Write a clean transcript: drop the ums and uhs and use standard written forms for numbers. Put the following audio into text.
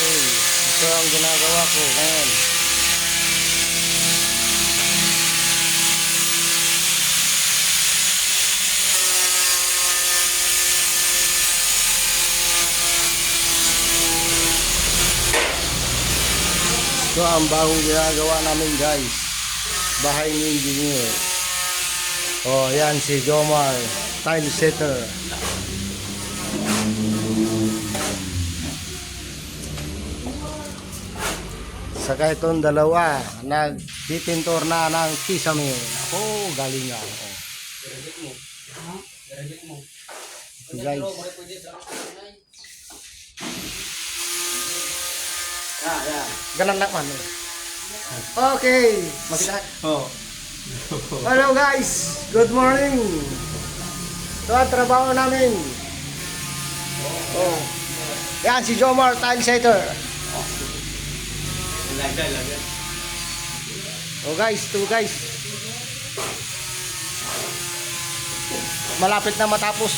Okay, ito ang ginagawa ko ngayon. Ito ang bagong ginagawa namin guys. Bahay ni engineer. Oh, yan si Jomar, tile setter. Saka itong dalawa, nagpipintor na ng kisame. Oh, galing nga. Oh. Ito guys. Ganun lang man. Okay. Masika. Oh. Hello guys. Good morning. Ito ang trabaho namin. Oh. Yan si Jomar, tile setter. Oh guys, ito guys. Malapit na matapos.